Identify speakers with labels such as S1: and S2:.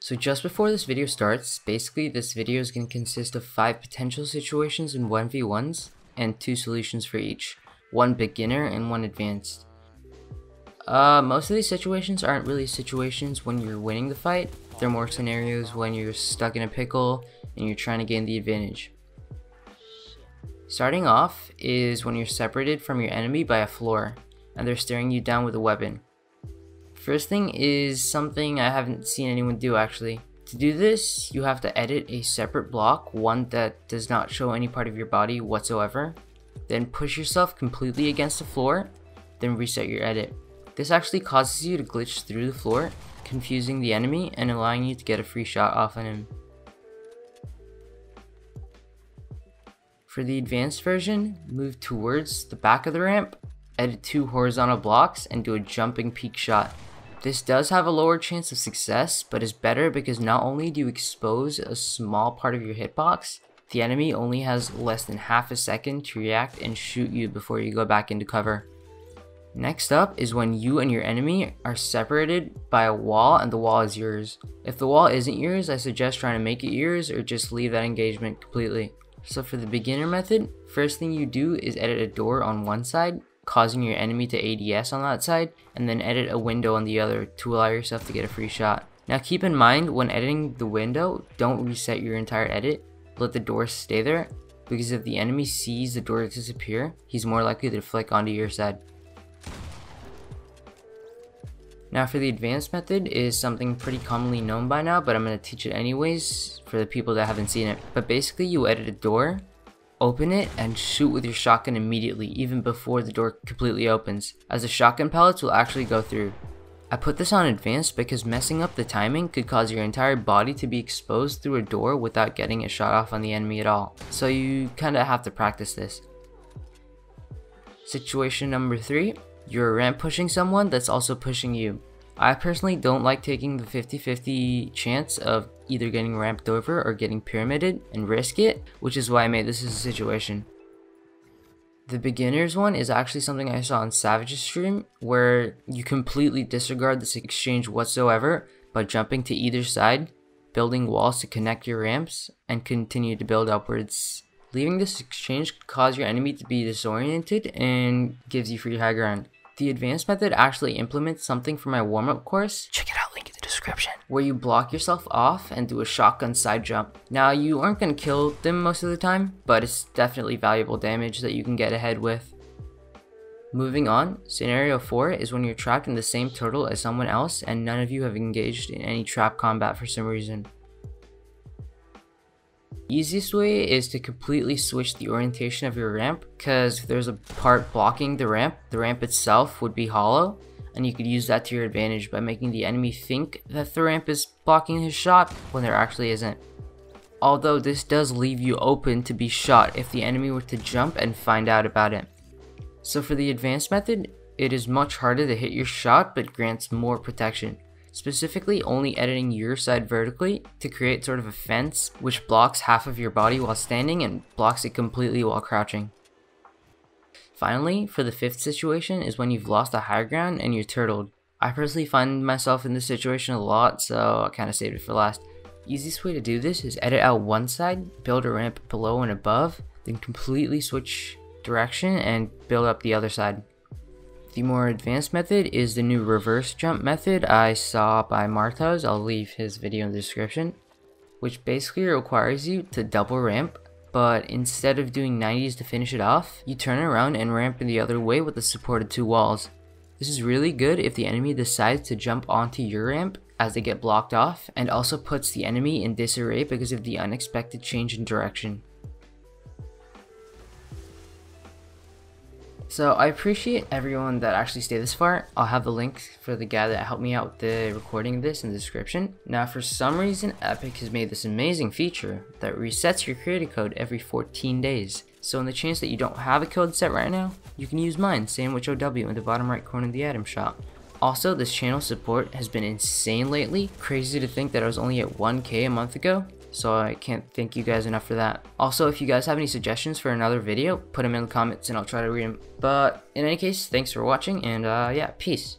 S1: So just before this video starts, basically this video is going to consist of 5 potential situations in 1v1s and 2 solutions for each, 1 beginner and 1 advanced. Most of these situations aren't really situations when you're winning the fight, they're more scenarios when you're stuck in a pickle and you're trying to gain the advantage. Starting off is when you're separated from your enemy by a floor and they're staring you down with a weapon. First thing is something I haven't seen anyone do actually. To do this, you have to edit a separate block, one that does not show any part of your body whatsoever. Then push yourself completely against the floor, then reset your edit. This actually causes you to glitch through the floor, confusing the enemy and allowing you to get a free shot off on him. For the advanced version, move towards the back of the ramp, edit 2 horizontal blocks, and do a jumping peek shot. This does have a lower chance of success, but is better because not only do you expose a small part of your hitbox, the enemy only has less than half a second to react and shoot you before you go back into cover. Next up is when you and your enemy are separated by a wall and the wall is yours. If the wall isn't yours, I suggest trying to make it yours or just leave that engagement completely. So for the beginner method, first thing you do is edit a door on one side, causing your enemy to ADS on that side, and then edit a window on the other to allow yourself to get a free shot. Now keep in mind, when editing the window, don't reset your entire edit, let the door stay there, because if the enemy sees the door disappear, he's more likely to flick onto your side. Now for the advanced method is something pretty commonly known by now, but I'm going to teach it anyways for the people that haven't seen it. But basically you edit a door, open it, and shoot with your shotgun immediately, even before the door completely opens, as the shotgun pellets will actually go through. I put this on advanced because messing up the timing could cause your entire body to be exposed through a door without getting a shot off on the enemy at all. So you kinda have to practice this. Situation number 3, you're ramp pushing someone that's also pushing you. I personally don't like taking the 50-50 chance of either getting ramped over or getting pyramided and risk it, which is why I made this as a situation. The beginners one is actually something I saw on Savage's stream, where you completely disregard this exchange whatsoever by jumping to either side, building walls to connect your ramps, and continue to build upwards. Leaving this exchange could cause your enemy to be disoriented and gives you free high ground. The advanced method actually implements something from my warm-up course, check it out, link in the description, where you block yourself off and do a shotgun side jump. Now you aren't going to kill them most of the time, but it's definitely valuable damage that you can get ahead with. Moving on, scenario 4 is when you're trapped in the same turtle as someone else and none of you have engaged in any trap combat for some reason. The easiest way is to completely switch the orientation of your ramp, because if there's a part blocking the ramp itself would be hollow, and you could use that to your advantage by making the enemy think that the ramp is blocking his shot when there actually isn't. Although this does leave you open to be shot if the enemy were to jump and find out about it. So for the advanced method, it is much harder to hit your shot but grants more protection. Specifically only editing your side vertically to create sort of a fence which blocks half of your body while standing and blocks it completely while crouching. Finally, for the 5th situation is when you've lost the high ground and you're turtled. I personally find myself in this situation a lot, so I kind of saved it for last. The easiest way to do this is edit out one side, build a ramp below and above, then completely switch direction and build up the other side. The more advanced method is the new reverse jump method I saw by Martoz. I'll leave his video in the description, which basically requires you to double ramp, but instead of doing 90s to finish it off, you turn around and ramp in the other way with the supported 2 walls. This is really good if the enemy decides to jump onto your ramp as they get blocked off, and also puts the enemy in disarray because of the unexpected change in direction. So I appreciate everyone that actually stayed this far. I'll have the link for the guy that helped me out with the recording of this in the description. Now for some reason, Epic has made this amazing feature that resets your creator code every 14 days. So in the chance that you don't have a code set right now, you can use mine, SandwichOW, in the bottom right corner of the item shop. Also, this channel support has been insane lately. Crazy to think that I was only at 1K a month ago. So I can't thank you guys enough for that. Also, if you guys have any suggestions for another video, put them in the comments and I'll try to read them. But in any case, thanks for watching, and yeah, peace.